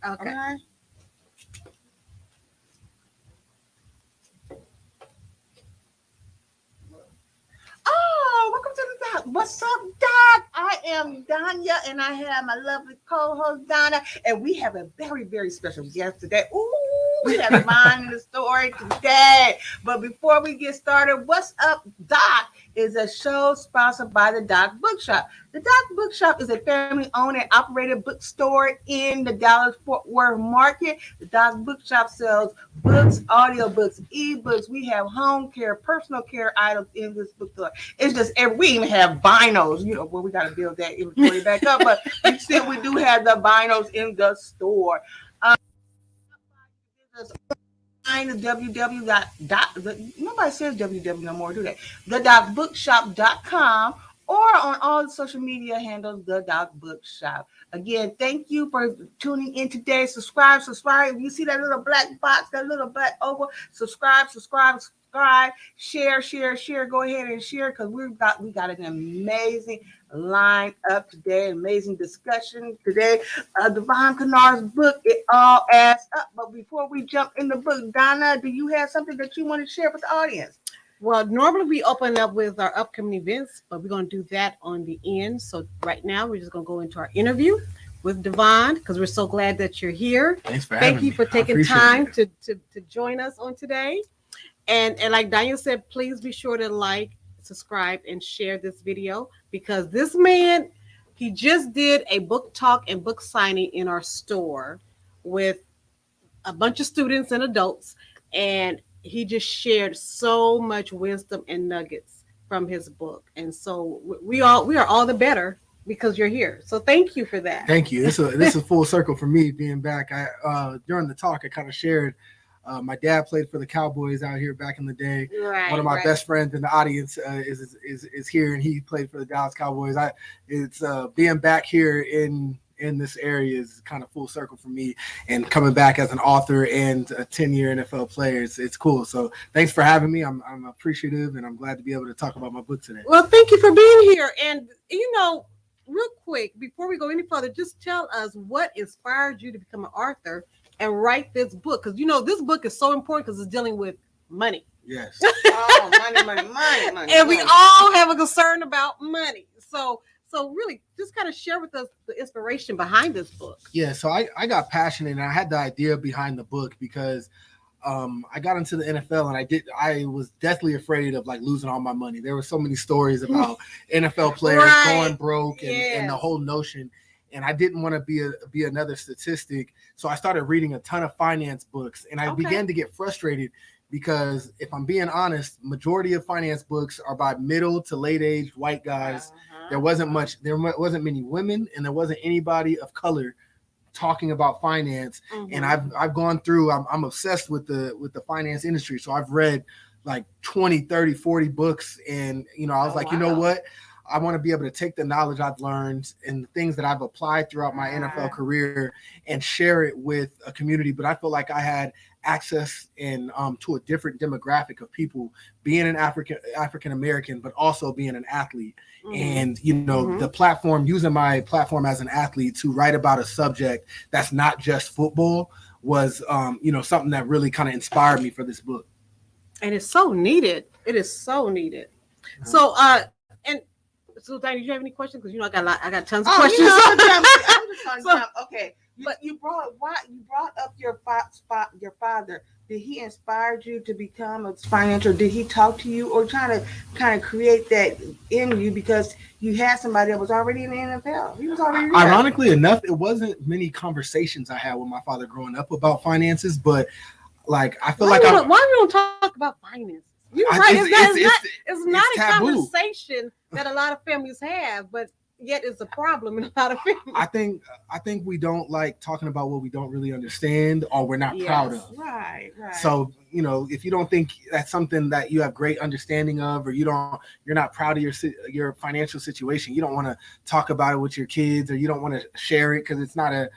Okay. Oh, welcome to the Doc. What's up, Doc? I am Danya, and I have my lovely co-host Donna, and we have a very, very special guest today. Ooh, we have Devon in the story today. But before we get started, What's Up, Doc is a show sponsored by the Doc Bookshop. The Doc Bookshop is a family-owned and operated bookstore in the Dallas-Fort Worth market. The Doc Bookshop sells books, audiobooks, ebooks. We have home care, personal care items in this bookstore. It's just we even have vinyls. We got to build that inventory back up, but we do have the vinyls in the store. The www nobody says www no more, do they? TheDocBookshop.com or on all the social media handles, The Doc Bookshop. Again, thank you for tuning in today. Subscribe. If you see that little black box, that little black oval, subscribe. Share. Go ahead and share because we got an amazing line up today, amazing discussion today. Devon Kennard's book, It All Adds Up. But before we jump in the book, Donna, do you have something that you want to share with the audience? Well, normally we open up with our upcoming events, but we're going to do that on the end. So right now we're just going to go into our interview with Devon because we're so glad that you're here. Thanks for having me. Thank you for taking time to join us on today. And like Daniel said, please be sure to like, subscribe, and share this video because this man, he just did a book talk and book signing in our store with a bunch of students and adults, and he just shared so much wisdom and nuggets from his book. And so we are all the better because you're here. So thank you for that. Thank you. This is full circle for me being back. I during the talk I kind of shared. My dad played for the Cowboys out here back in the day. Right, one of my best friends in the audience is here, and he played for the Dallas Cowboys. It's being back here in this area is kind of full circle for me, and coming back as an author and a 10-year NFL player, it's cool. So thanks for having me. I'm appreciative, and I'm glad to be able to talk about my book today. Well, thank you for being here. And real quick, before we go any further, just tell us what inspired you to become an author and write this book, because this book is so important because it's dealing with money. Yes. money. And we all have a concern about money. So really, just kind of share with us the inspiration behind this book. Yeah. So I got passionate, and I had the idea behind the book because I got into the NFL, and I was deathly afraid of losing all my money. There were so many stories about NFL players going broke and the whole notion. And I didn't want to be another statistic. So I started reading a ton of finance books, and I began to get frustrated because if I'm being honest, majority of finance books are by middle to late aged white guys. There wasn't many women, and there wasn't anybody of color talking about finance. And I've gone through, I'm obsessed with the finance industry. So I've read 20, 30, 40 books. And, I was you know what? I want to be able to take the knowledge I've learned and the things that I've applied throughout my NFL career and share it with a community. But I feel like I had access to a different demographic of people, being an African American, but also being an athlete. And the platform, using my platform as an athlete to write about a subject that's not just football was something that really kind of inspired me for this book. And it's so needed. It is so needed. So So, Diane, did you have any questions? Because I got tons of questions. I'm just trying to jump. Okay, but you brought up your father. Did he inspire you to become a financial? Did he talk to you, or try to kind of create that in you because you had somebody that was already in the NFL? He was already there. Ironically enough, it wasn't many conversations I had with my father growing up about finances, but I feel why we don't talk about finances? You're right. It's not a conversation that a lot of families have, but yet it's a problem in a lot of families. I think we don't like talking about what we don't really understand or we're not proud of. Right. So, if you don't think that's something that you have great understanding of, or you're not proud of your financial situation, you don't want to talk about it with your kids, or you don't want to share it because it's not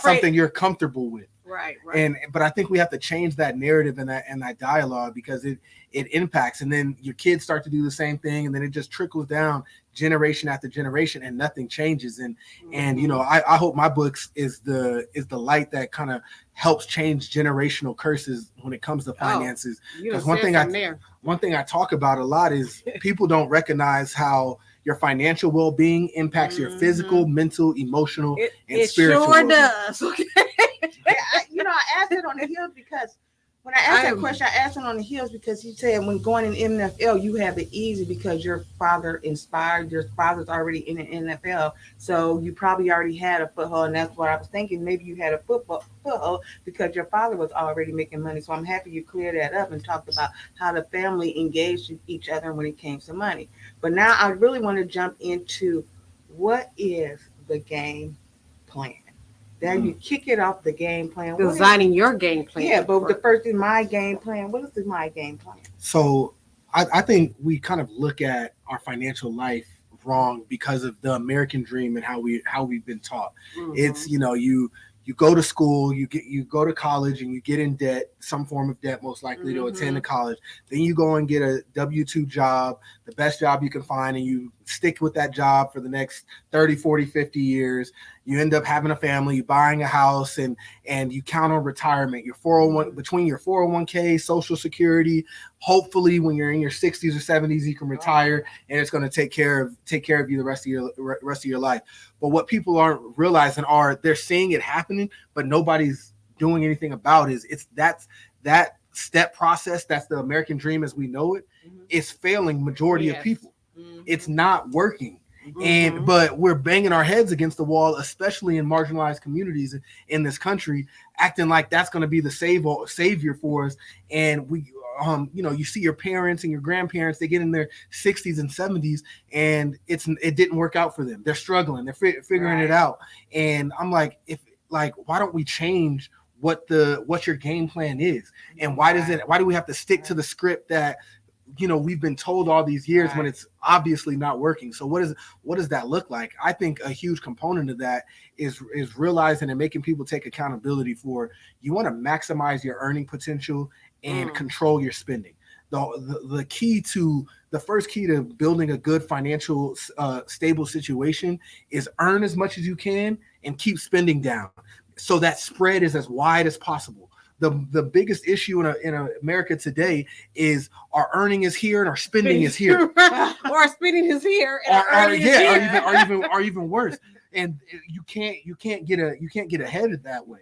something you're comfortable with. Right. But I think we have to change that narrative and that dialogue because it impacts, and then your kids start to do the same thing, and then it just trickles down generation after generation, and nothing changes. And you know, I hope my books is the light that kind of helps change generational curses when it comes to finances. Because one thing I talk about a lot is people don't recognize how your financial well-being impacts your physical, mental, emotional, and spiritual. It sure does. Okay. I asked it on the heels because when I asked that question, I asked it on the heels because he said when going in NFL, you have it easy because your father inspired. Your father's already in the NFL, so you probably already had a foothold, and that's what I was thinking. Maybe you had a foothold because your father was already making money. So I'm happy you cleared that up and talked about how the family engaged each other when it came to money. But now I really want to jump into what is the game plan. There you kick it off the game plan. Designing your game plan. Yeah, but the first is my game plan. What is my game plan? So I think we kind of look at our financial life wrong because of the American dream and how we've been taught. It's, you know, you go to school, you go to college and you get in debt, some form of debt, most likely to attend a college. Then you go and get a W-2 job, the best job you can find, and you stick with that job for the next 30, 40, 50 years. You end up having a family, buying a house, and you count on retirement, your 401, between your 401k, Social Security. Hopefully when you're in your 60s or 70s, you can retire and it's going to take care of you the rest of your life. But what people aren't realizing they're seeing it happening, but nobody's doing anything about it. That step process, that's the American dream as we know it, is failing majority of people. It's not working. But we're banging our heads against the wall, especially in marginalized communities in this country, acting like that's going to be the savior for us. And we, you see your parents and your grandparents, they get in their 60s and 70s, and it didn't work out for them. They're struggling. They're figuring it out. And I'm like, why don't we change what your game plan is? And why do we have to stick to the script that we've been told all these years when it's obviously not working? So what does that look like? I think a huge component of that is realizing and making people take accountability for, you want to maximize your earning potential and control your spending. The first key to building a good financial stable situation is earn as much as you can and keep spending down, so that spread is as wide as possible. The biggest issue in America today is our earning is here and our spending is here, or our spending is here and our earning is here. or even worse. And you can't get ahead of that way.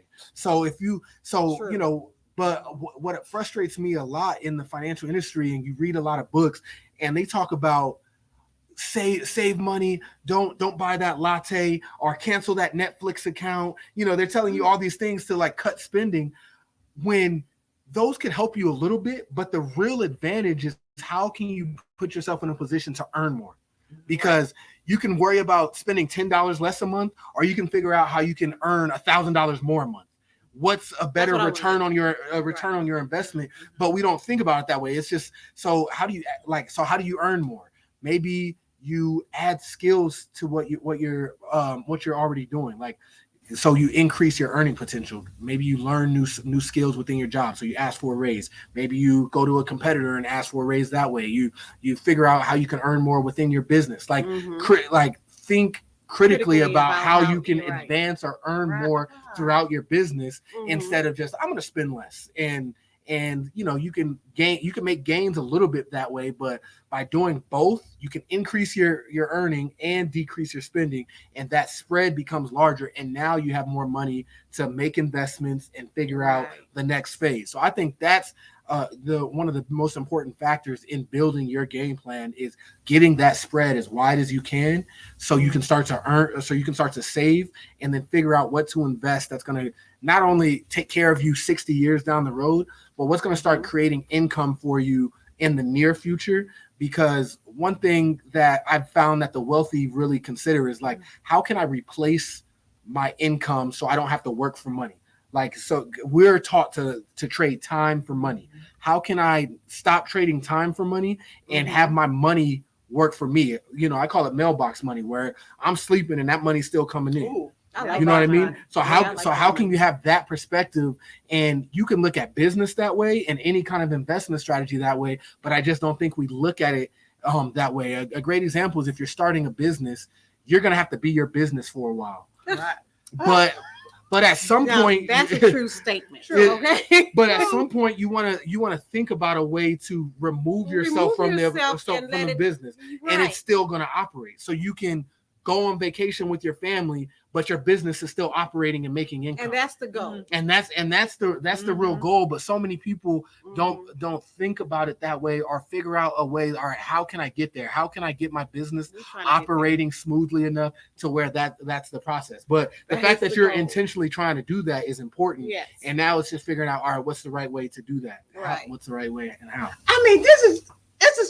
But what frustrates me a lot in the financial industry, and you read a lot of books, and they talk about save money, don't buy that latte or cancel that Netflix account. They're telling you all these things to cut spending, when those can help you a little bit, but the real advantage is how can you put yourself in a position to earn more? Because you can worry about spending $10 less a month, or you can figure out how you can earn $1,000 more a month. What's a better return on your investment? But we don't think about it that way. It's just, so how do you earn more? Maybe you add skills to what you're already doing. So you increase your earning potential. Maybe you learn new skills within your job, so you ask for a raise. Maybe you go to a competitor and ask for a raise that way. You figure out how you can earn more within your business. Think critically about how you can advance or earn more throughout your business, instead of just, I'm going to spend less. And you can make gains a little bit that way, but by doing both, you can increase your earning and decrease your spending, and that spread becomes larger. And now you have more money to make investments and figure out the next phase. So I think that's one of the most important factors in building your game plan, is getting that spread as wide as you can, so you can start to earn, so you can start to save, and then figure out what to invest that's going to not only take care of you 60 years down the road, but what's going to start creating income for you in the near future. Because one thing that I've found that the wealthy really consider is, how can I replace my income so I don't have to work for money? So we're taught to trade time for money. How can I stop trading time for money and have my money work for me? I call it mailbox money, where I'm sleeping and that money's still coming in. Ooh, you know what I mean? So how can you have that perspective? And you can look at business that way and any kind of investment strategy that way, but I just don't think we look at it that way. A great example is if you're starting a business, you're gonna have to be your business for a while. Right. But at some Now, point, that's a true statement. It- Okay. but at some point, you wanna think about a way to remove yourself from the business, and it's still gonna operate. So you can go on vacation with your family, but your business is still operating and making income. And that's the goal. And that's the real goal. But so many people don't think about it that way, or figure out a way. All right, how can I get there? How can I get my business operating smoothly enough to where that's the process? But the fact that you're intentionally trying to do that is important. Yes. And now it's just figuring out, all right, what's the right way to do that? Right. What's the right way and how? I mean, this is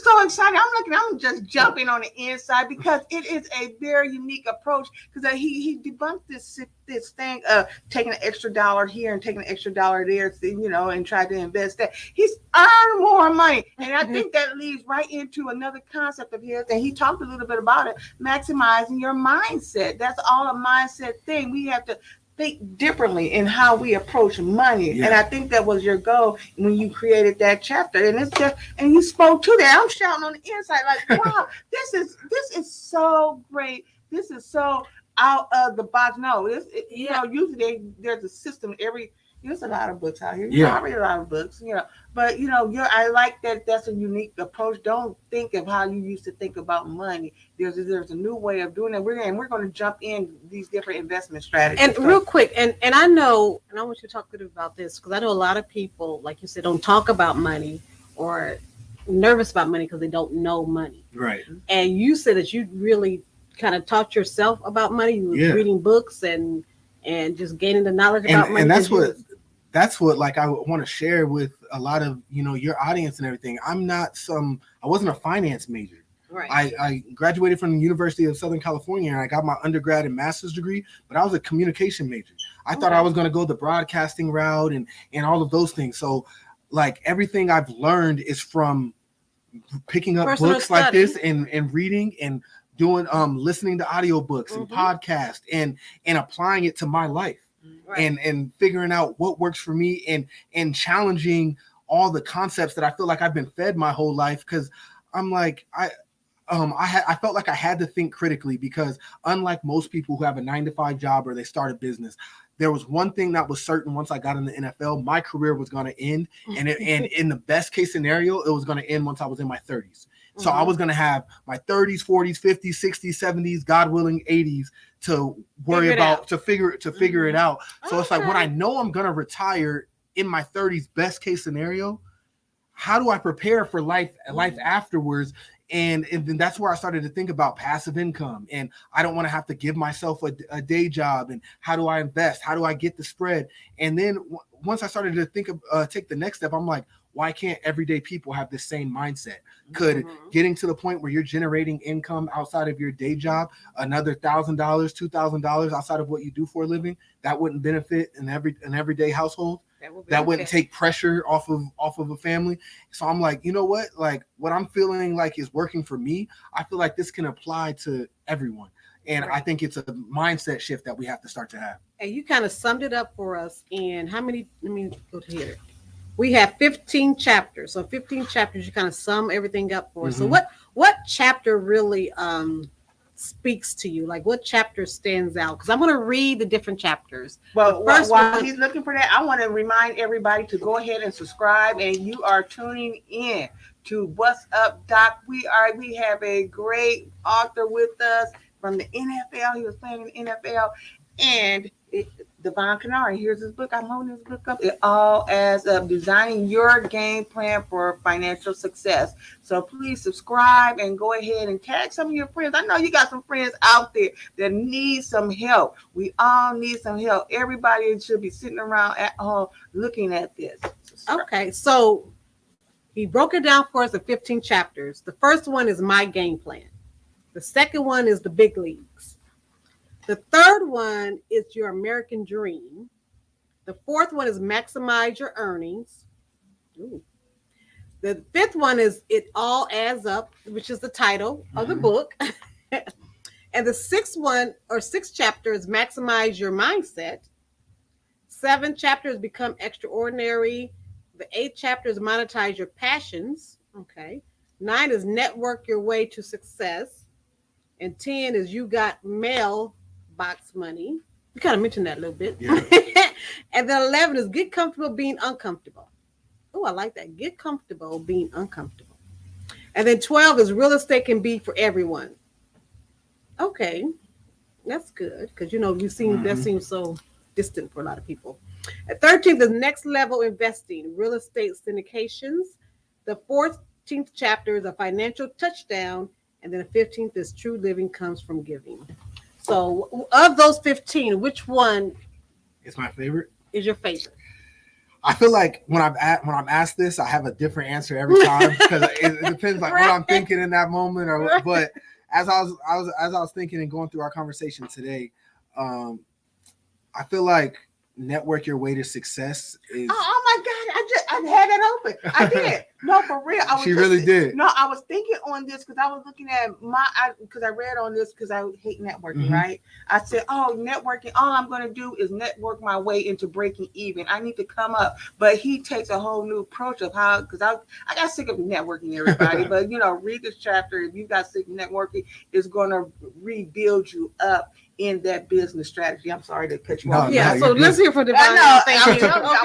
so exciting. I'm just jumping on the inside because it is a very unique approach. Because he debunked this thing of taking an extra dollar here and taking an extra dollar there, and try to invest that. He's earned more money, and I think that leads right into another concept of his, and he talked a little bit about it: maximizing your mindset. That's all a mindset thing. We have to think differently in how we approach money. Yeah. And I think that was your goal when you created that chapter. And it's just, and you spoke to that. I'm shouting on the inside, like, wow, this is so great. This is so out of the box. No, usually there's a system there's a lot of books out here. I read a lot of books, but I like that. That's a unique approach. Don't think of how you used to think about money. There's a new way of doing it. We're going to jump in these different investment strategies. And real quick, and I know, and I want you to talk a bit about this, because I know a lot of people, like you said, don't talk about money or nervous about money because they don't know money. Right. And you said that you really kind of taught yourself about money. You were reading books and just gaining the knowledge about money. And that's what like I want to share with a lot of your audience and everything. I wasn't a finance major. Right. I graduated from the University of Southern California, and I got my undergrad and master's degree, but I was a communication major. I thought I was going to go the broadcasting route and all of those things. So like everything I've learned is from picking up books like this and reading and doing listening to audiobooks and podcasts and applying it to my life. Right. And figuring out what works for me and challenging all the concepts that I feel like I've been fed my whole life, because I'm like I felt like I had to think critically, because unlike most people who have a 9-to-5 job or they start a business, there was one thing that was certain: once I got in the NFL, my career was going to end, and in the best case scenario, it was going to end once I was in my 30s. So I was going to have my 30s, 40s, 50s, 60s, 70s, God willing, 80s to worry about, to figure it out. So it's like, when I know I'm going to retire in my 30s, best case scenario, how do I prepare for life afterwards? And then that's where I started to think about passive income. And I don't want to have to give myself a day job. And how do I invest? How do I get the spread? And then once I started to think of take the next step, I'm like, why can't everyday people have the same mindset? Could getting to the point where you're generating income outside of your day job, another $1,000, $2,000 outside of what you do for a living, that wouldn't benefit an everyday household? That wouldn't take pressure off of a family. So I'm like, you know what? Like, what I'm feeling like is working for me, I feel like this can apply to everyone. And I think it's a mindset shift that we have to start to have. And you kind of summed it up for us in how many? Let me go to here. We have 15 chapters. So 15 chapters, you kind of sum everything up for us. So what chapter really speaks to you? Like, what chapter stands out? Because I'm going to read the different chapters. Well, while he's looking for that, I want to remind everybody to go ahead and subscribe. And you are tuning in to What's Up, Doc. We have a great author with us from the NFL. He was playing in the NFL. And DEVON KENNARD, here's his book. I'm holding his book up. It all adds up: designing your game plan for financial success. So please subscribe and go ahead and tag some of your friends. I know you got some friends out there that need some help. We all need some help. Everybody should be sitting around at home looking at this. Okay, so he broke it down for us in 15 chapters. The first one is my game plan. The second one is the big leagues. The third one is your American dream. The fourth one is maximize your earnings. Ooh. The fifth one is it all adds up, which is the title of the book. And the sixth chapter is maximize your mindset. 7th chapter is become extraordinary. The 8th chapter is monetize your passions. Okay. 9 is network your way to success. And 10 is you got mailbox money. You kind of mentioned that a little bit. Yeah. And then 11 is get comfortable being uncomfortable. Oh, I like that. Get comfortable being uncomfortable. And then 12 is real estate can be for everyone. Okay, that's good because you seem that seems so distant for a lot of people. At 13th is next level investing, real estate syndications. The 14th chapter is a financial touchdown, and then the 15th is true living comes from giving. So, of those 15, which one It's my favorite. is your favorite? I feel like when I'm asked this, I have a different answer every time because it depends like what I'm thinking in that moment. Or but as I was thinking and going through our conversation today, I feel like network your way to success is. Oh my God! I had it open. I did. No, for real. She really did. No, I was thinking on this because I was looking at because I read on this because I hate networking. Right? I said, oh, networking. All I'm going to do is network my way into breaking even. I need to come up, but he takes a whole new approach of how because I got sick of networking everybody. But read this chapter. If you got sick of networking, it's going to rebuild you up in that business strategy. I'm sorry to cut you off. Yeah, so let's hear from Devon. I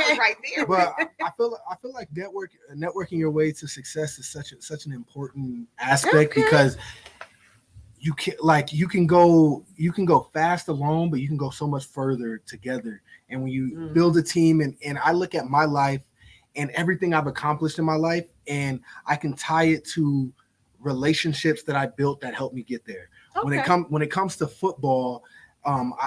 was right there. But I feel like networking your way to success is such an important aspect because you can go fast alone, but you can go so much further together. And when you build a team, and I look at my life and everything I've accomplished in my life, and I can tie it to relationships that I built that helped me get there. Okay. When it comes to football,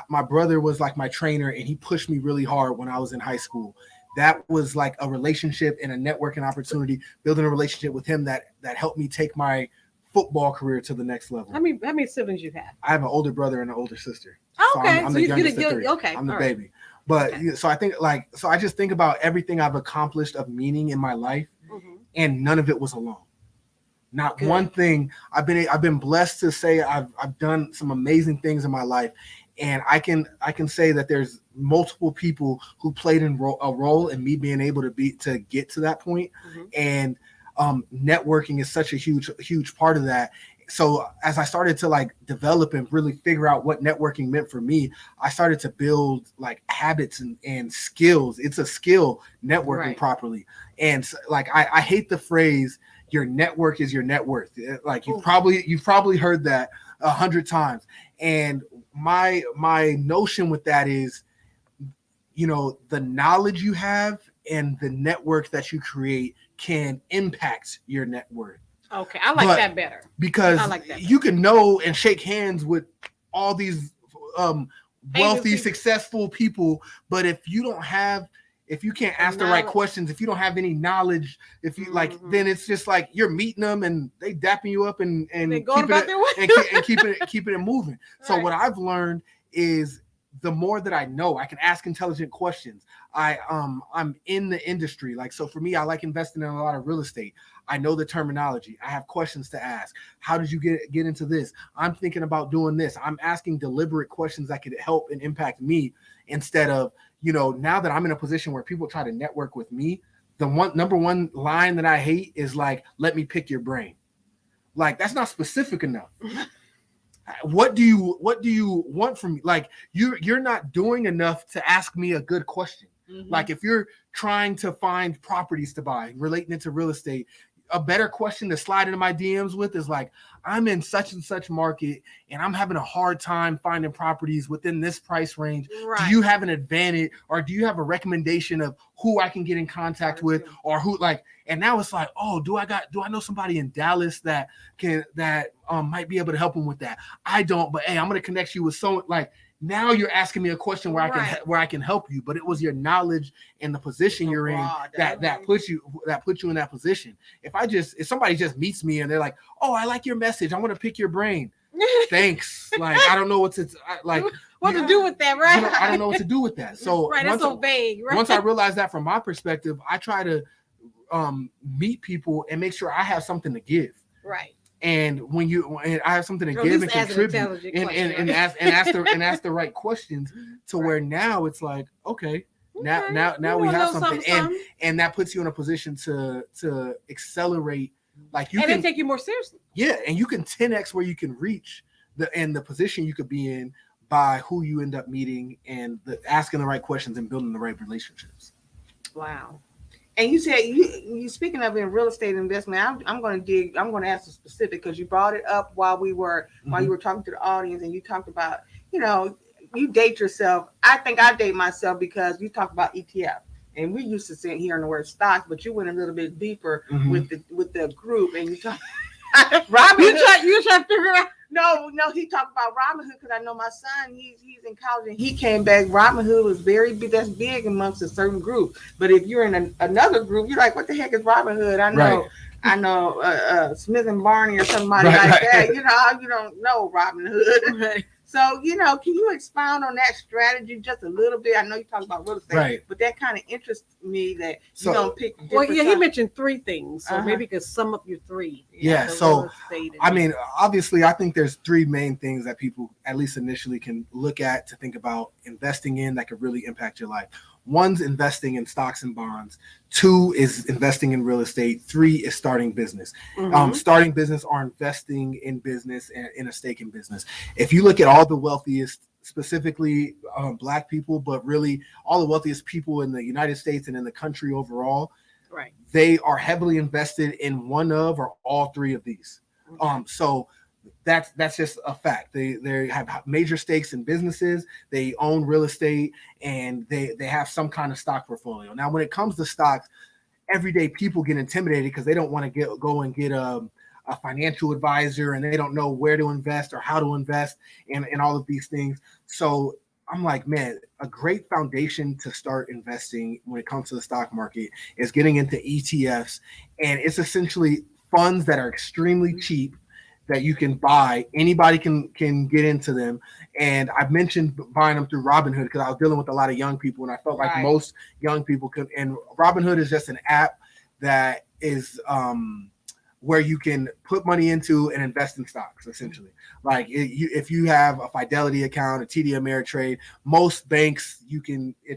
my brother was like my trainer, and he pushed me really hard when I was in high school. That was like a relationship and a networking opportunity, building a relationship with him that helped me take my football career to the next level. How many siblings you have? I have an older brother and an older sister. Okay, so I'm the youngest of three. Okay, I'm the baby. But so I think I just think about everything I've accomplished of meaning in my life, and none of it was alone. Not one thing. I've been blessed to say I've done some amazing things in my life, and I can say that there's multiple people who played a role in me being able to get to that point. And networking is such a huge part of that. So as I started to develop and really figure out what networking meant for me, I started to build habits and skills. It's a skill, networking properly. And I hate the phrase, your network is your net worth. You've probably heard that 100 times. And my notion with that is, the knowledge you have and the network that you create can impact your net worth. Okay, I like that better. Because you can know and shake hands with all these wealthy, successful people, but if you can't ask the right questions, if you don't have any knowledge, if you then it's just like you're meeting them and they dapping you up and keeping it moving. So what I've learned is the more that I know, I can ask intelligent questions. I'm in the industry. So for me, I like investing in a lot of real estate. I know the terminology. I have questions to ask. How did you get into this? I'm thinking about doing this. I'm asking deliberate questions that could help and impact me instead of, now that I'm in a position where people try to network with me, the number one line that I hate is let me pick your brain. That's not specific enough. What do you want from me? You're not doing enough to ask me a good question. If you're trying to find properties to buy, relating it to real estate, a better question to slide into my DMs with is I'm in such and such market and I'm having a hard time finding properties within this price range. Right. Do you have an advantage or do you have a recommendation of who I can get in contact with or who and now it's do I know somebody in Dallas that might be able to help them with that? I don't, but hey, I'm going to connect you with someone now you're asking me a question where I can help you, but it was your knowledge and the position you're in that puts you in that position. If somebody just meets me and they're like, "Oh, I like your message. I want to pick your brain." Thanks. I don't know what to do with that, right? I don't know what to do with that. So that's so vague. Right? Once I realized that from my perspective, I try to meet people and make sure I have something to give. Right. And when I have something to give and contribute and ask the right questions to where now it's okay, now we have something and that puts you in a position to accelerate Like you and can they take you more seriously. Yeah, and you can 10x where you can reach the position you could be in by who you end up meeting and asking the right questions and building the right relationships. Wow. And you said you speaking of in real estate investment, I'm going to dig. I'm going to ask a specific because you brought it up while you were talking to the audience, and you talked about you date yourself. I think I date myself because you talked about ETF, and we used to sit here on the word stocks, but you went a little bit deeper with the group, and you talked. Robin, you try to figure out. No, he talked about Robinhood because I know my son, he's in college and he came back. Robinhood was very big, that's big amongst a certain group. But if you're in another group, you're like, what the heck is Robinhood? I know Smith and Barney or somebody like that. You don't know Robinhood. Right. So, can you expound on that strategy just a little bit? I know you talked about real estate, but that kind of interests me that you don't pick. Well, yeah, he mentioned 3 things, so maybe you could sum up your 3. Yeah, so I mean, obviously, I think there's 3 main things that people, at least initially, can look at to think about investing in that could really impact your life. 1's investing in stocks and bonds. 2 is investing in real estate. 3 is starting business. Starting business or investing in business and in a stake in business. If you look at all the wealthiest, specifically Black people, but really all the wealthiest people in the United States and in the country overall, right, they are heavily invested in one of or all 3 of these. So that's just a fact. They have major stakes in businesses, they own real estate, and they have some kind of stock portfolio. Now, when it comes to stocks, everyday people get intimidated because they don't want to go and get a financial advisor, and they don't know where to invest or how to invest in all of these things. So I'm like, man, a great foundation to start investing when it comes to the stock market is getting into ETFs. And it's essentially funds that are extremely cheap that you can buy. Anybody can get into them. And I've mentioned buying them through Robinhood because I was dealing with a lot of young people, and I felt like most young people could. And Robinhood is just an app that is where you can put money into and invest in stocks, essentially. Like if you have a Fidelity account, a TD Ameritrade, most banks,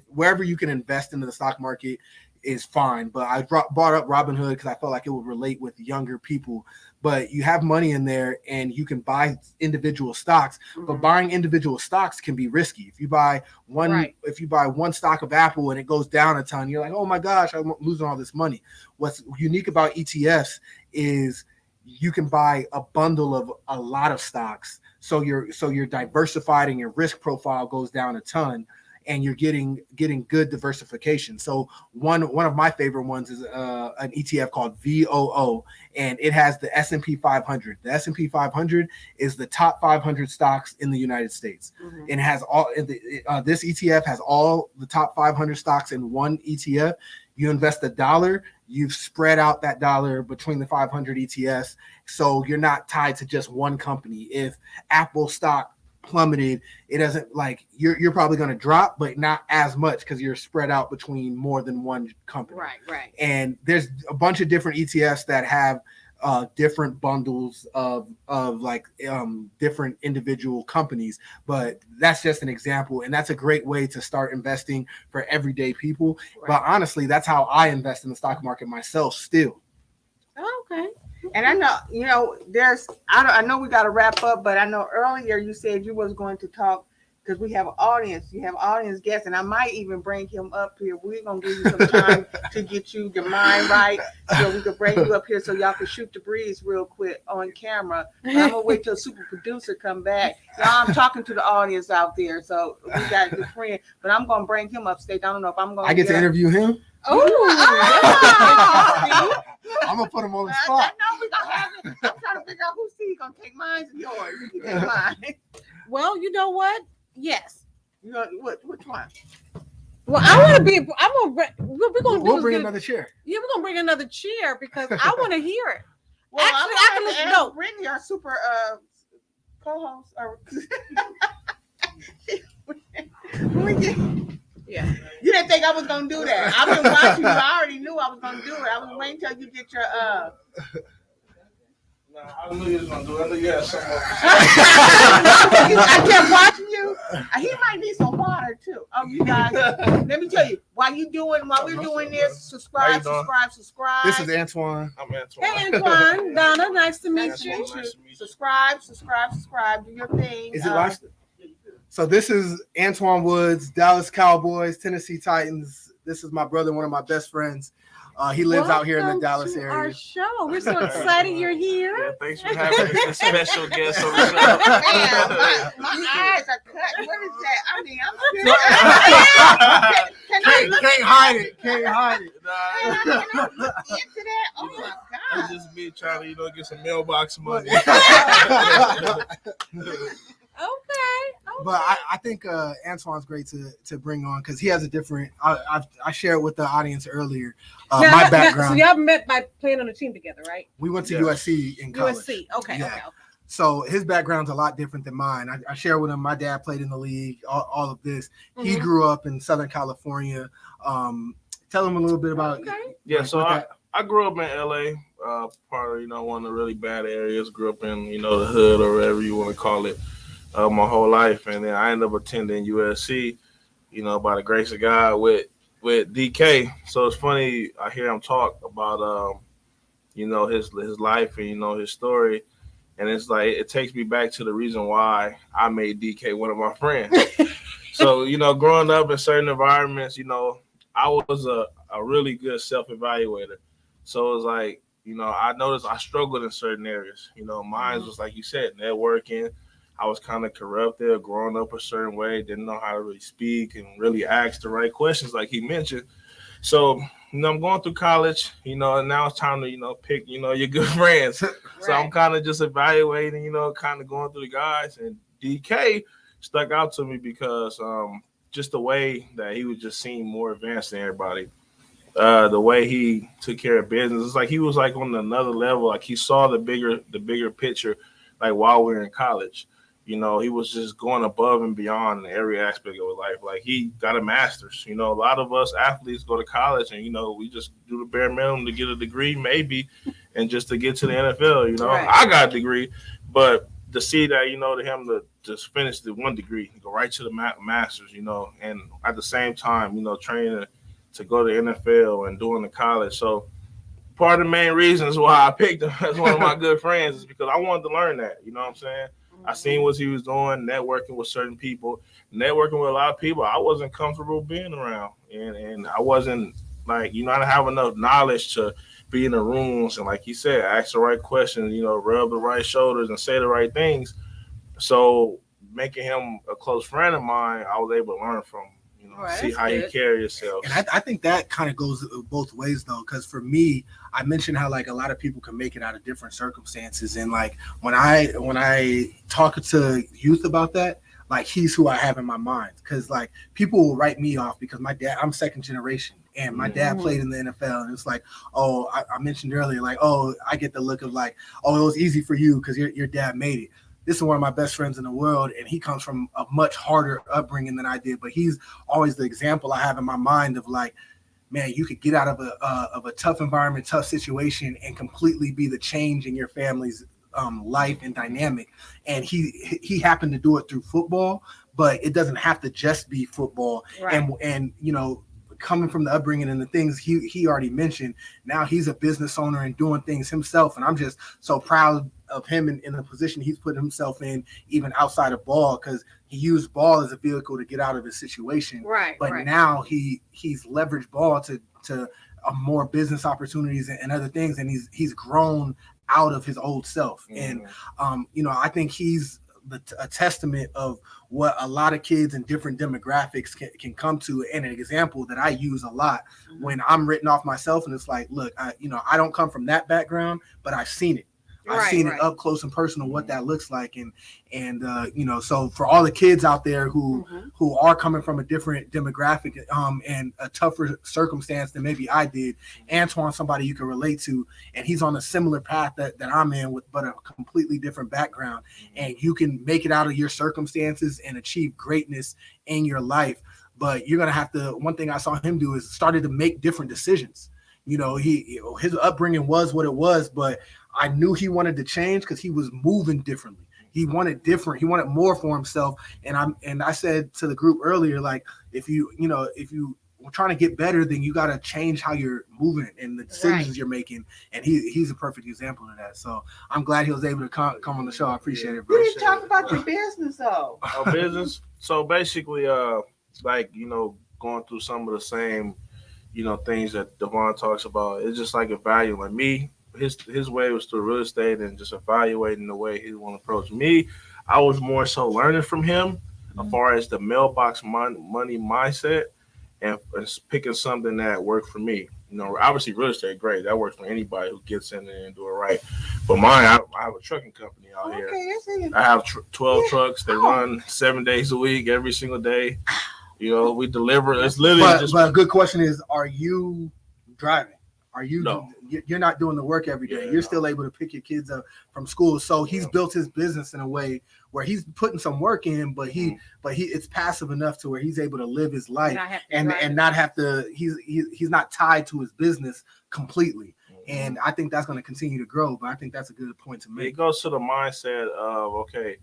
wherever you can invest into the stock market is fine. But I brought up Robinhood because I felt like it would relate with younger people. But you have money in there and you can buy individual stocks, but buying individual stocks can be risky. If you buy one stock of Apple and it goes down a ton, you're like, oh my gosh, I'm losing all this money. What's unique about ETFs is you can buy a bundle of a lot of stocks. So you're diversified and your risk profile goes down a ton, and you're getting good diversification. So one of my favorite ones is an ETF called VOO, and it has the S&P 500. The S&P 500 is the top 500 stocks in the United States. It has this ETF has all the top 500 stocks in one ETF. You invest $1, you've spread out that dollar between the 500 ETFs, so you're not tied to just one company. If Apple stock plummeted, it doesn't, like, you're probably going to drop, but not as much because you're spread out between more than one company. Right. And there's a bunch of different ETFs that have different bundles of different individual companies, but that's just an example, and that's a great way to start investing for everyday people. But honestly, that's how I invest in the stock market myself still. Okay. And I know, I know we got to wrap up, but I know earlier you said you was going to talk because we have an audience. You have audience guests, and I might even bring him up here. We're going to give you some time to get your mind right, so we could bring you up here so y'all can shoot the breeze real quick on camera. But I'm going to wait till super producer come back. Y'all, I'm talking to the audience out there, so we got a good friend, but I'm going to bring him up stage. I don't know if I'm going to get to interview him. Oh, I'm gonna put him on the spot. No, we gonna have it. I'm trying to figure out who's gonna take mine or yours. You can take mine. Well, you know what? Yes. You know which one? Well, I want to be. We'll bring another chair. Yeah, we're gonna bring another chair because I want to hear it. Well, actually, I can listen. No, Brittany, our super co-host. Yeah. You didn't think I was gonna do that. I've been watching you. I already knew I was gonna do it. I was waiting till you get your I knew you was gonna do it. I knew you had something up. I kept watching you. He might need some water too. Oh, you guys, let me tell you, while we're doing this, subscribe. This is Antoine. I'm Antoine. Hey, Antoine, Donna, nice to meet you. Nice to meet you. Subscribe. Do your thing. Is it watched? So this is Antoine Woods, Dallas Cowboys, Tennessee Titans. This is my brother, one of my best friends. He lives out here in the Dallas to area. Our show. We're so excited you're here. Yeah, thanks for having me. A special guest on the show. Man, my eyes are cut. What is that? I mean, I'm Can't hide it. Can't hide it. into that? Oh my That's God. just me trying to, get some mailbox money. Okay. But I think Antoine's great to bring on because he has a different. I shared with the audience earlier my background. So y'all met by playing on a team together, right? We went to USC in college. USC. Okay. Yeah. Okay. So his background's a lot different than mine. I shared with him. My dad played in the league. All of this. He Mhm. grew up in Southern California. Tell him a little bit about. Okay. Yeah, like, so what I, that- I grew up in LA, part of, one of the really bad areas. Grew up in, the hood or whatever you want to call it, my whole life. And then I ended up attending USC, by the grace of God with DK. So it's funny, I hear him talk about, his life and, his story. And it's like, it takes me back to the reason why I made DK one of my friends. So, growing up in certain environments, I was a really good self-evaluator. So it was like, I noticed I struggled in certain areas. Mine was like you said, networking. I was kind of corrupted, growing up a certain way, didn't know how to really speak and really ask the right questions like he mentioned. So, I'm going through college, and now it's time to, pick, your good friends. So I'm kind of just evaluating, kind of going through the guys. And DK stuck out to me because just the way that he was just seem more advanced than everybody. The way he took care of business, it's like he was like on another level. Like he saw the bigger picture, like while we were in college. He was just going above and beyond in every aspect of his life. Like he got a master's. A lot of us athletes go to college and we just do the bare minimum to get a degree, maybe, and just to get to the NFL. Right. I got a degree, but to see that, to him to just finish the one degree, go right to the master's, and at the same time, training to go to NFL and doing the college. So part of the main reasons why I picked him as one of my good friends is because I wanted to learn that. You know what I'm saying? I seen what he was doing, networking with certain people, networking with a lot of people I wasn't comfortable being around. And I wasn't like, I didn't have enough knowledge to be in the rooms and, like he said, ask the right questions, rub the right shoulders and say the right things. So making him a close friend of mine, I was able to learn from him. See how you carry yourself. And I think that kind of goes both ways though, because for me, I mentioned how like a lot of people can make it out of different circumstances, and like when I talk to youth about that, like he's who I have in my mind, because like people will write me off because I'm second generation. And my dad played in the NFL, and it's like, oh, I mentioned earlier, like, oh, I get the look of like, oh, it was easy for you because your dad made it. This is one of my best friends in the world, and he comes from a much harder upbringing than I did. But he's always the example I have in my mind of like, man, you could get out of a tough environment, tough situation, and completely be the change in your family's life and dynamic. And he happened to do it through football, but it doesn't have to just be football. Right. And coming from the upbringing and the things he already mentioned, now he's a business owner and doing things himself. And I'm just so proud of him in the position he's put himself in, even outside of ball, because he used ball as a vehicle to get out of his situation. Right. But right. now he's leveraged ball to more business opportunities and other things, and he's grown out of his old self. And I think he's a testament of what a lot of kids in different demographics can come to, and an example that I use a lot when I'm written off myself. And it's like, look, I don't come from that background, but I've seen it. I've seen it up close and personal what that looks like, and so for all the kids out there who are coming from a different demographic and a tougher circumstance than maybe I did, Antoine's somebody you can relate to, and he's on a similar path that I'm in with, but a completely different background, and you can make it out of your circumstances and achieve greatness in your life. But you're gonna have to. One thing I saw him do is started to make different decisions. his upbringing was what it was, but I knew he wanted to change because he was moving differently. He wanted different. He wanted more for himself. And I said to the group earlier, like, if you were trying to get better, then you got to change how you're moving and the decisions you're making. And he's a perfect example of that. So I'm glad he was able to come on the show. I appreciate it, bro. You didn't talk about your business though. Our business. So basically, going through some of the same, things that Devon talks about. It's just like evaluating. Like me, his way was through real estate and just evaluating the way he want to approach me. I was more so learning from him as far as the mailbox money mindset and picking something that worked for me. Obviously real estate, great. That works for anybody who gets in there and do it right. But mine, I have a trucking company out here. I have 12 trucks. They run 7 days a week, every single day. We deliver. It's literally But a good question is, are you driving? Are you? No. You're not doing the work every day. You're still able to pick your kids up from school. So he's built his business in a way where he's putting some work in, but it's passive enough to where he's able to live his life and not have to. He's not tied to his business completely. And I think that's going to continue to grow. But I think that's a good point to make. It goes to the mindset of, okay,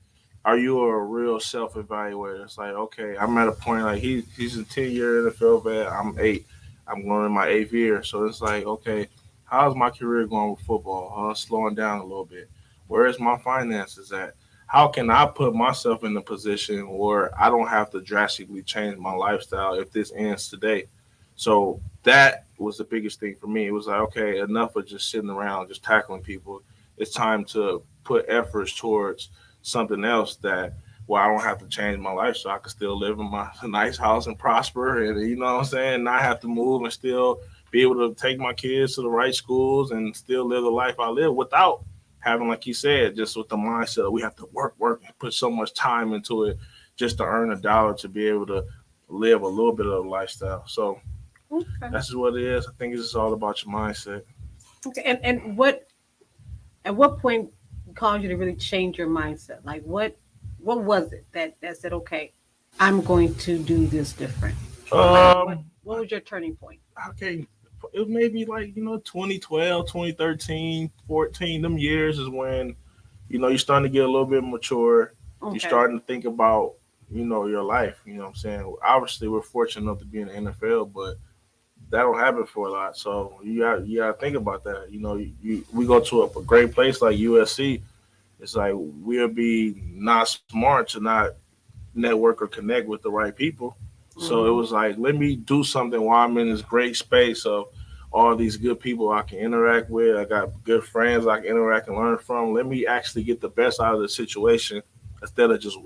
are you a real self-evaluator? It's like, okay, I'm at a point like he's a 10-year NFL vet. I'm 8. I'm going in my 8th year. So it's like, okay, how's my career going with football? Slowing down a little bit. Where is my finances at? How can I put myself in a position where I don't have to drastically change my lifestyle if this ends today? So that was the biggest thing for me. It was like, okay, enough of just sitting around, just tackling people. It's time to put efforts towards something else that I don't have to change my life so I can still live in my nice house and prosper and, you know what I'm saying, not have to move and still be able to take my kids to the right schools and still live the life I live without having, like you said, just with the mindset we have to work and put so much time into it just to earn $1 to be able to live a little bit of a lifestyle. So that's just what it is. I think it's just all about your mindset. Okay, and at what point caused you to really change your mindset? Like what was it that said, okay, I'm going to do this different? What was your turning point? Okay, it was maybe like 2012, 2013, 14. Them years is when you're starting to get a little bit mature. Okay. You're starting to think about your life. You know what I'm saying? Obviously, we're fortunate enough to be in the NFL, but that don't happen for a lot. So you got to think about that. We go to a great place like USC. It's like we'll be not smart to not network or connect with the right people. Mm-hmm. So it was like, let me do something while I'm in this great space of all these good people I can interact with. I got good friends I can interact and learn from. Let me actually get the best out of the situation instead of just,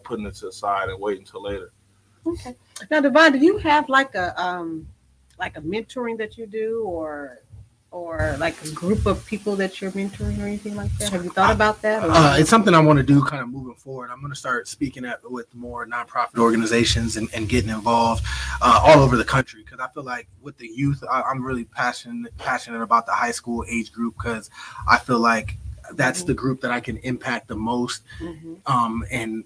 putting it to the side and waiting until later. Okay. Now, Devon, do you have like a mentoring that you do or like a group of people that you're mentoring or anything like that? Have you thought about that? It's something I want to do kind of moving forward. I'm going to start speaking with more nonprofit organizations and getting involved all over the country because I feel like with the youth, I'm really passionate about the high school age group because I feel like that's the group that I can impact the most and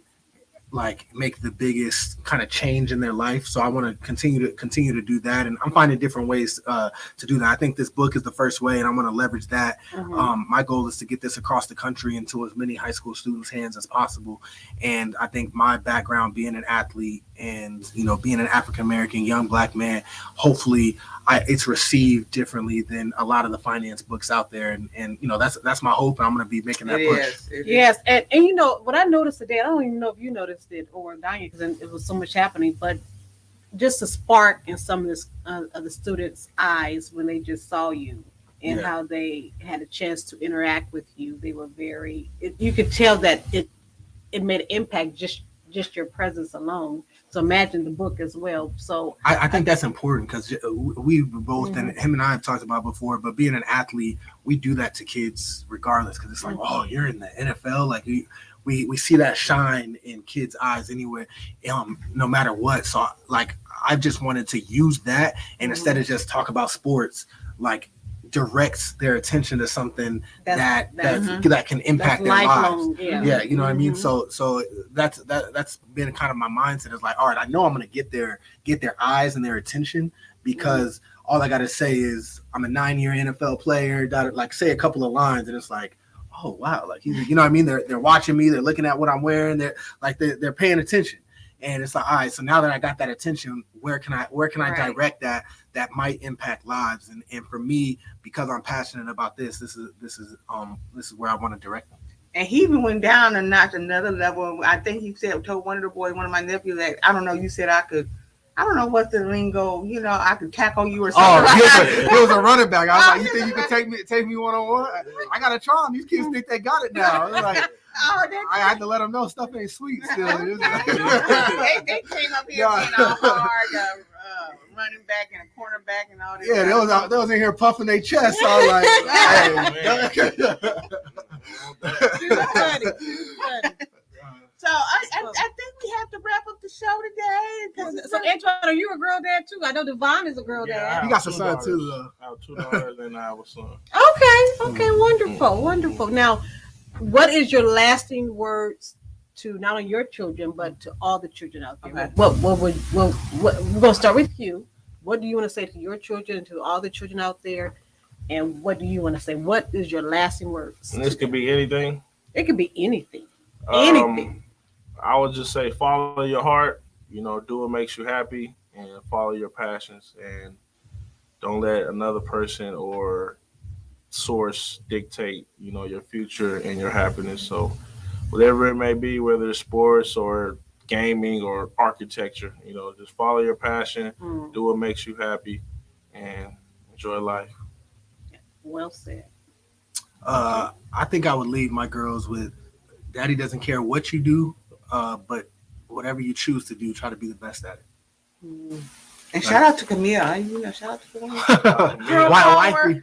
like make the biggest kind of change in their life. So I want to continue to do that. And I'm finding different ways to do that. I think this book is the first way and I'm going to leverage that. My goal is to get this across the country into as many high school students' hands as possible. And I think my background being an athlete and, being an African-American young Black man, hopefully it's received differently than a lot of the finance books out there. And that's my hope. And I'm going to be making that push. Yes. And what I noticed today, I don't even know if you noticed it or Danya, because it was so much happening, but just a spark in some of the students' eyes when they just saw you and how they had a chance to interact with you. They were you could tell that it made an impact, just your presence alone. So imagine the book as well. So I think that's important because we both, and him and I have talked about before, but being an athlete, we do that to kids regardless because it's like, oh, you're in the NFL. Like we see that shine in kids' eyes anywhere, no matter what. So like I just wanted to use that and instead of just talk about sports, like directs their attention to something that can impact their lives. Yeah, you know what I mean? So that's been kind of my mindset is like, all right, I know I'm going to get their eyes and their attention because all I got to say is I'm a 9-year NFL player, like say a couple of lines, and it's like, oh wow, like you know what I mean? They're watching me, they're looking at what I'm wearing, they're paying attention. And it's like, all right, so now that I got that attention, where can I direct that might impact lives? And for me, because I'm passionate about this is where I want to direct them. And he even went down a notch, another level. I think he told one of the boys, one of my nephews, that I don't know. You said I don't know what the lingo. I could tackle you or something. Oh, it was a running back. I was like, you think you can take me one-on-one? I got to try them. These kids think they got it now. It was like, I had to let them know stuff ain't sweet still. They came up here being all hard, running back and a cornerback and all this. Yeah, they was in here puffing their chest. So I was like, So I think we have to wrap up the show today. So Antoine, are you a girl dad too? I know Devon is a girl dad. You got some son too, though. I have 2 daughters and I have a son. Okay, wonderful. Now, what is your lasting words to not only your children but to all the children out there? Okay. What we're gonna start with you. What do you want to say to your children and to all the children out there? And what do you want to say? What is your lasting words? And this could be anything. It could be anything. Anything. I would just say follow your heart. Do what makes you happy and follow your passions. And don't let another person or source dictate, your future and your happiness. So whatever it may be, whether it's sports or gaming or architecture, just follow your passion, do what makes you happy, and enjoy life. Well said. I think I would leave my girls with, Daddy doesn't care what you do, but whatever you choose to do, try to be the best at it. And shout out to Camille. Shout out to Camille. Wifey.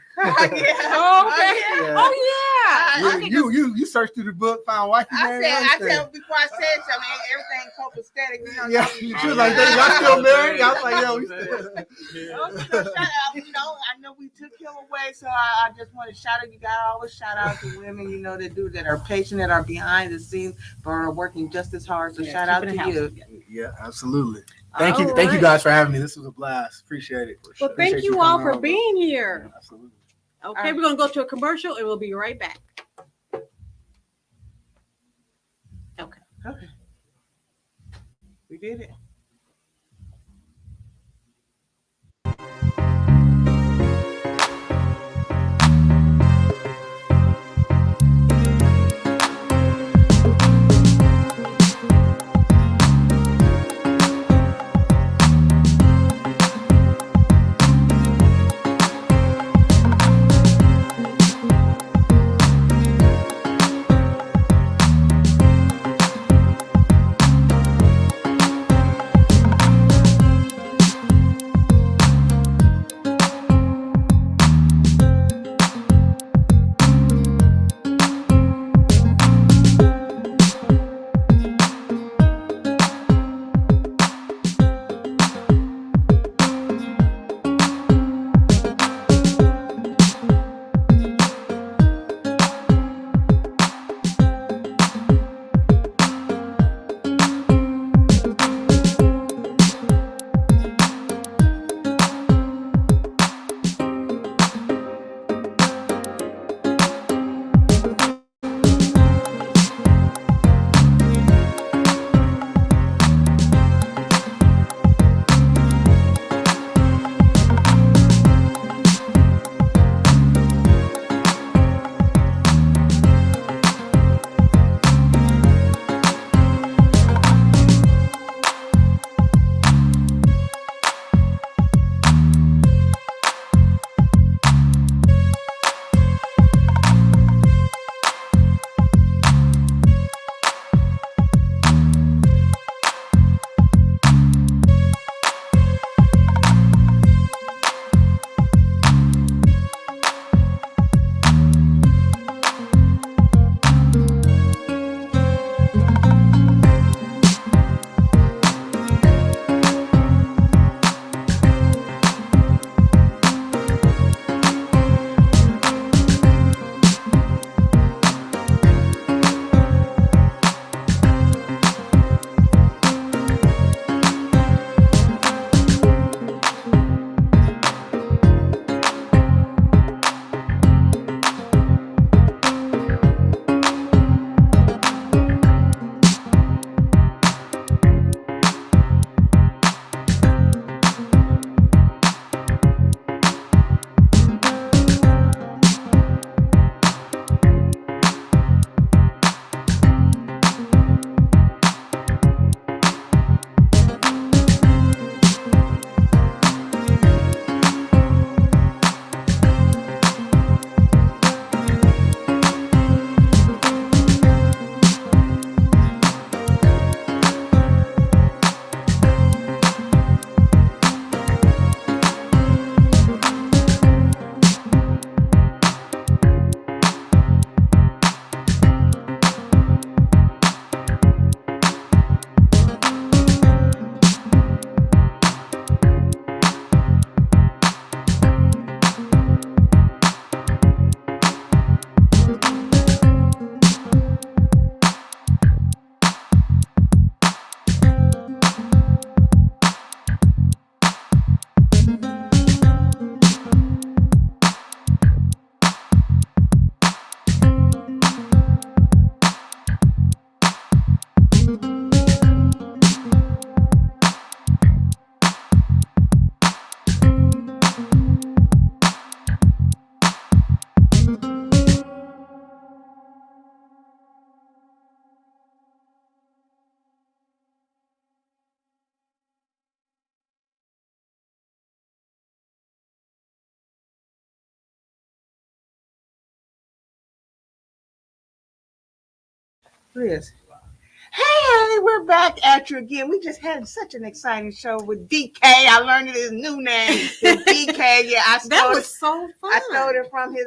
You searched through the book, found wifey. I said before I said something, everything copacetic. Yeah, she was like, y'all still married? I was like, yo, we still. Shout out, I know we took him away, so I just want to shout out. You got to always shout out to women, that are patient, that are behind the scenes, but are working just as hard. So shout out to you. Yeah, absolutely. Thank you guys for having me. This was a blast. Appreciate it. Well, thank you all for being here. Yeah, absolutely. Okay, we're going to go to a commercial and we'll be right back. Okay. We did it. Chris. Hey, we're back at you again. We just had such an exciting show with DK. I learned his new name, is DK. Yeah, That was so fun. I stole it from his.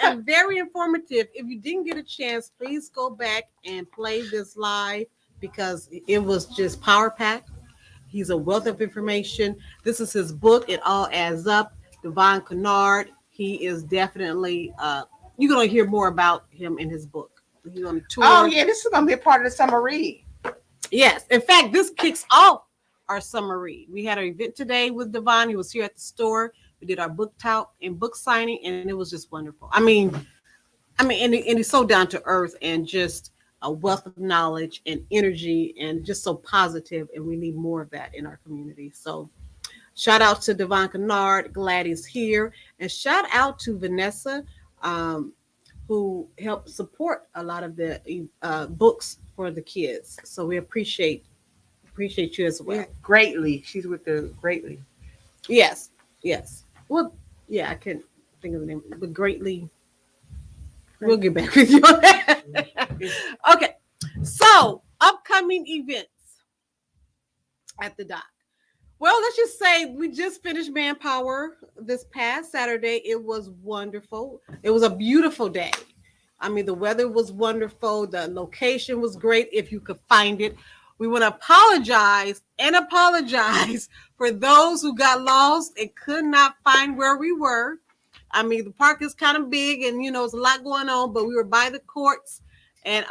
And very informative. If you didn't get a chance, please go back and play this live because it was just power packed. He's a wealth of information. This is his book. It all adds up. DEVON Kennard. He is definitely. You're gonna hear more about him in his book. He's on tour. Oh yeah, this is gonna be a part of the summer read. Yes. In fact, this kicks off our summer read. We had an event today with DEVON. He was here at the store. We did our book tout and book signing, and it was just wonderful. I mean, and he's so down to earth and just a wealth of knowledge and energy and just so positive, and we need more of that in our community. So shout out to DEVON Kennard. Glad he's here. And shout out to Vanessa, who helped support a lot of the books for the kids. So we appreciate you as well. Yeah, greatly. She's with the Greatly. Yes. Well, yeah, I can't think of the name, but Greatly. We'll get back with you on that. Okay. So upcoming events at the dock. Well, let's just say we just finished Manpower this past Saturday. It was wonderful. It was a beautiful day. I mean, the weather was wonderful. The location was great if you could find it. We want to apologize for those who got lost and could not find where we were. I mean, the park is kind of big and, there's a lot going on, but we were by the courts and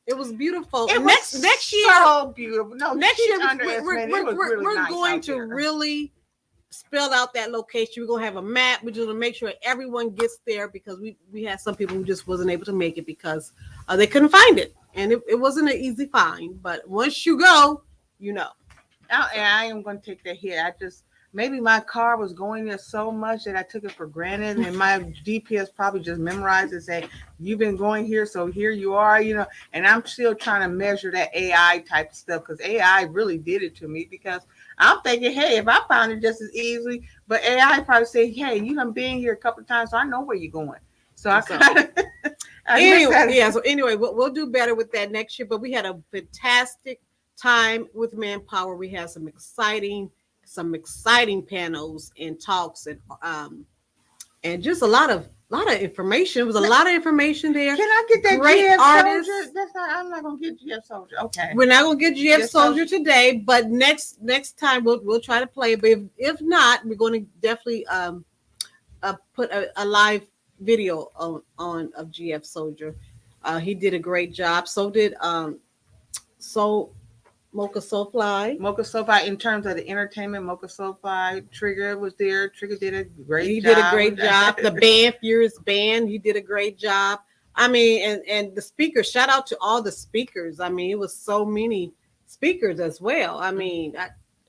it was beautiful. It and was next year, so beautiful. No, next year we're nice going to really spell out that location. We're going to have a map. We're just going to make sure everyone gets there because we had some people who just wasn't able to make it because they couldn't find it. And it wasn't an easy find, but once you go, I am going to take that hit. Maybe my car was going there so much that I took it for granted, and my GPS probably just memorized and say, you've been going here, so here you are, and I'm still trying to measure that AI type of stuff because AI really did it to me because I'm thinking, hey, if I found it just as easily, but AI probably say, hey, you done been here a couple of times, so I know where you're going. So I kind of... Anyway, we'll do better with that next year, but we had a fantastic time with Manpower. We had some exciting panels and talks and just a lot of information. It was a lot of information there. Can I get that great GF artists? Soldier? I'm not gonna get GF Soldier. Okay. We're not gonna get GF Soldier today, but next time we'll try to play it. But if not, we're going to definitely put a live video on of GF Soldier. He did a great job. So did Mocha Soulfly in terms of the entertainment. Mocha Soulfly, Trigger was there. Trigger did a great job. He did a great job. The band, Furious Band, he did a great job. I mean, and the speakers, shout out to all the speakers. I mean, it was so many speakers as well. I mean,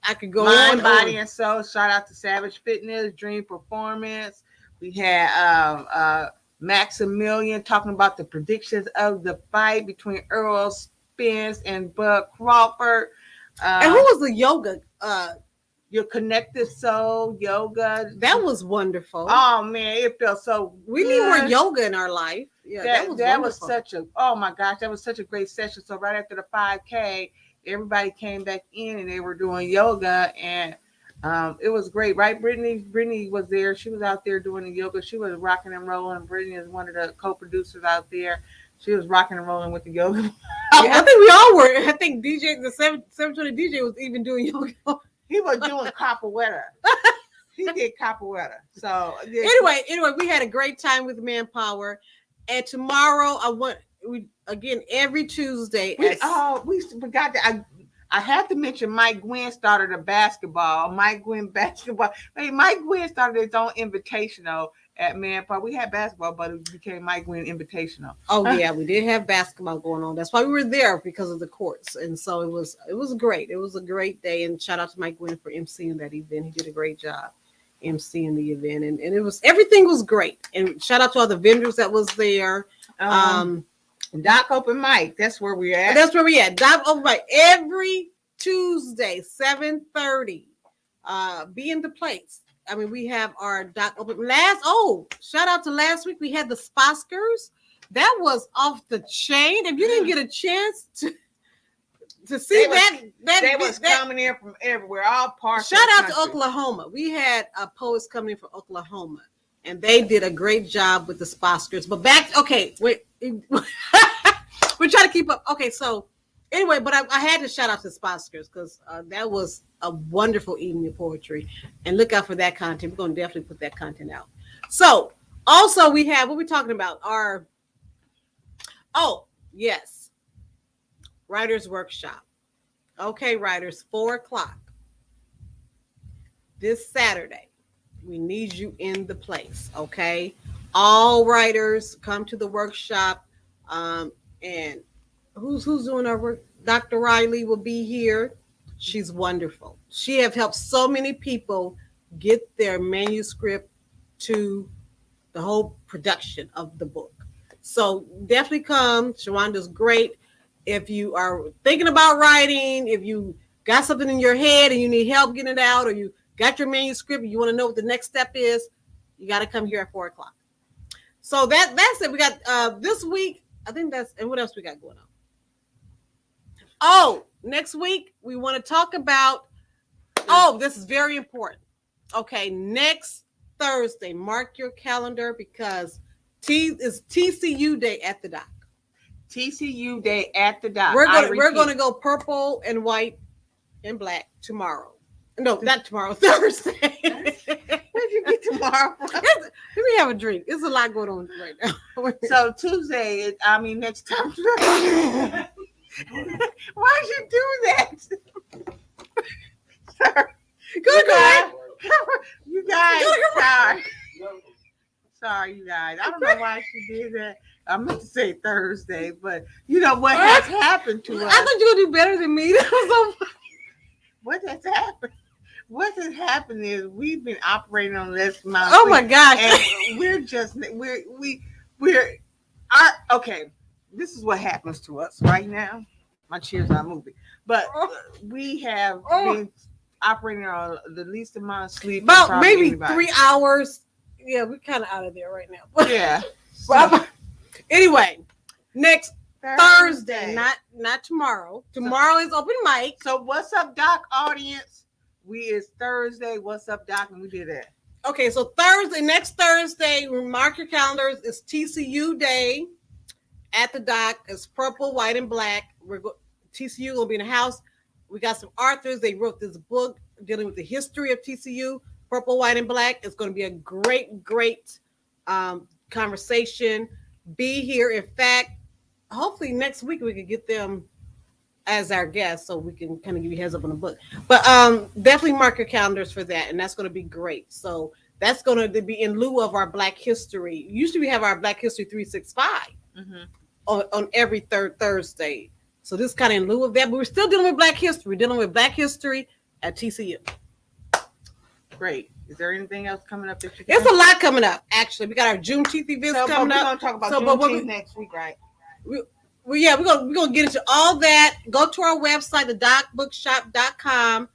I could go Mind, Body, and Soul. Shout out to Savage Fitness, Dream Performance. We had Maximilian talking about the predictions of the fight between Earl Spence and Bud Crawford. And who was the yoga? Your Connected Soul yoga. That was wonderful. Oh man, it felt so. We need more yoga in our life. Yeah, that was such a. Oh my gosh, that was such a great session. So right after the 5K, everybody came back in and they were doing yoga and. It was great, right? Brittany was there. She was out there doing the yoga. She was rocking and rolling. Brittany is one of the co-producers out there. She was rocking and rolling with the yoga. Yeah, I think we all were. I think the 720 DJ was even doing yoga. He was doing capoeira. He did capoeira. So anyway, we had a great time with Manpower. And tomorrow every Tuesday. We forgot that. I had to mention Mike Gwynn started a basketball. Mike Gwynn basketball. Hey, Mike Gwynn started his own invitational at Manpower. We had basketball, but it became Mike Gwynn Invitational. Oh yeah, we did have basketball going on. That's why we were there because of the courts, and so it was great. It was a great day, and shout out to Mike Gwynn for emceeing that event. He did a great job emceeing the event, and everything was great. And shout out to all the vendors that was there. Doc Open Mic. That's where we're at. Doc Open Mic every Tuesday, 7:30. Be in the place. I mean, we have our Doc Open shout out to last week. We had the Sposkers. That was off the chain. If you didn't get a chance to see They was- that They was coming in from everywhere, all parts. shout of the out to country. Oklahoma. We had poets coming in from Oklahoma, and they did a great job with the Sposkers. But wait, we're trying to keep up. Okay, so anyway, but I had to shout out to Sposkers because that was a wonderful evening of poetry. And look out for that content. We're going to definitely put that content out. So also we have, what we're talking about, yes, Writers Workshop. Okay, writers, 4:00 this Saturday. We need you in the place, okay? All writers come to the workshop. And who's doing our work? Dr. Riley will be here. She's wonderful. She have helped so many people get their manuscript to the whole production of the book. So definitely come. Shawanda's great. If you are thinking about writing, if you got something in your head and you need help getting it out, or you got your manuscript and you want to know what the next step is, you got to come here at 4:00. So that's it. We got this week. I think that's, and what else we got going on? Oh, next week we want to talk about, this is very important. Okay, next Thursday, mark your calendar because is TCU Day at the dock. TCU Day at the dock. We're gonna go purple and white and black tomorrow. No, not tomorrow, Thursday. Where'd you get tomorrow from? Let me have a drink. There's a lot going on right now. So Tuesday, next time. Why'd you do that? Sir, you guys, sorry, you guys. I don't know why she did that. I meant to say Thursday, but you know what has happened to us. I thought you would do better than me. That was so funny. What has happened? What has happened is we've been operating on less amount. Oh my gosh! And okay. This is what happens to us right now. My chair's not moving, but we have been operating on the least amount of sleep. About maybe 3 hours. Yeah, we're kind of out of there right now. Yeah. Well, anyway, next Thursday, not tomorrow. Tomorrow is open mic. So what's up, Doc audience? Is Thursday. What's up, Doc? And we did that. Okay, so next Thursday, mark your calendars. It's TCU Day at the dock. It's purple, white, and black. TCU gonna be in the house. We got some authors. They wrote this book dealing with the history of TCU. Purple, white, and black. It's going to be a great conversation. Be here. In fact, hopefully next week we can get them as our guests so we can kind of give you a heads up on the book. But definitely mark your calendars for that, and that's going to be great. So that's going to be in lieu of our Black History. Usually we have our Black History 365 on every third Thursday. So this is kind of in lieu of that, but we're still dealing with Black History. We're dealing with Black History at TCU. Great. Is there anything else coming up that you There's a lot coming up, actually. We got our Juneteenth events coming up. We're going to talk about Juneteenth next week, right? We're gonna get into all that. Go to our website, thedocbookshop.com.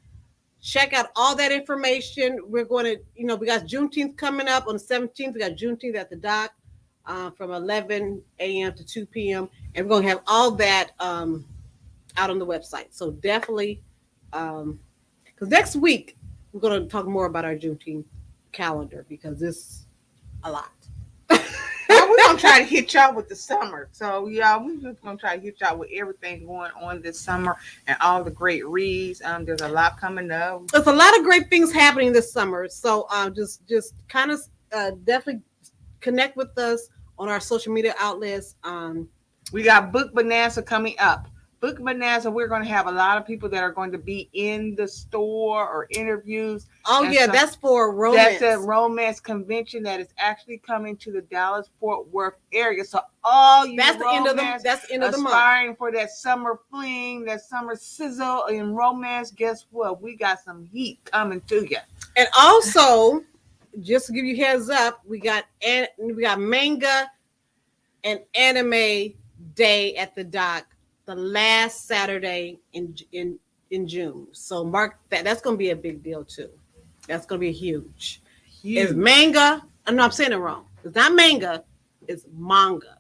Check out all that information. We're going to, we got Juneteenth coming up on the 17th. We got Juneteenth at the dock from 11 a.m. to 2 p.m. And we're going to have all that out on the website. So definitely, because next week, we're going to talk more about our Juneteenth calendar because it's a lot. We're going to try to hit y'all with the summer. So, y'all, we're just going to try to hit y'all with everything going on this summer and all the great reads. There's a lot coming up. There's a lot of great things happening this summer. So just kind of definitely connect with us on our social media outlets. We got Book Bonanza coming up. Book Bonanza, we're going to have a lot of people that are going to be in the store or interviews. Oh, yeah, so that's for romance. That's a romance convention that is actually coming to the Dallas-Fort Worth area. So all you that's the end of the month. Aspiring for that summer fling, that summer sizzle in romance, guess what? We got some heat coming to you. And also, just to give you heads up, we got manga and anime day at the dock the last Saturday in June. So mark that. That's going to be a big deal too. That's going to be huge. It's manga. No, I'm saying it wrong. It's not manga. It's manga.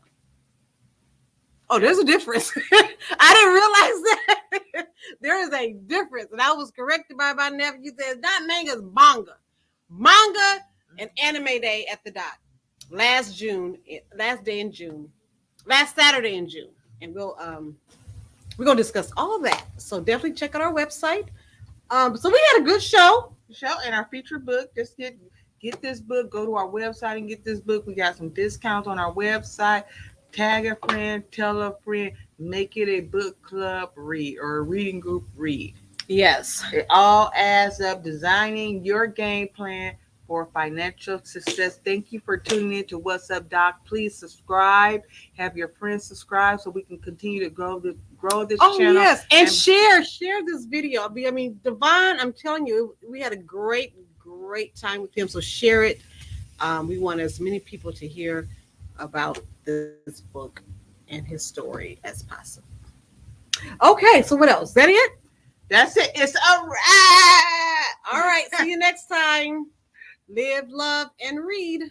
Oh, there's a difference. I didn't realize that. There is a difference. And I was corrected by my nephew. He says, not manga, it's manga. Manga and anime day at the dot. Last day in June. Last Saturday in June. And we're gonna discuss all that. So definitely check out our website. So we had a good show. And our feature book. Just get this book. Go to our website and get this book. We got some discounts on our website. Tag a friend, tell a friend, make it a book club read or a reading group read. Yes. It all adds up. Designing your game plan for financial success. Thank you for tuning in to What's Up, Doc. Please subscribe. Have your friends subscribe so we can continue to grow this channel. Yes, and share this video. I mean, Devon, I'm telling you, we had a great time with him. So share it. We want as many people to hear about this book and his story as possible. Okay, so what else? Is that it? That's it. It's a wrap. All right, see you next time. Live, love, and read.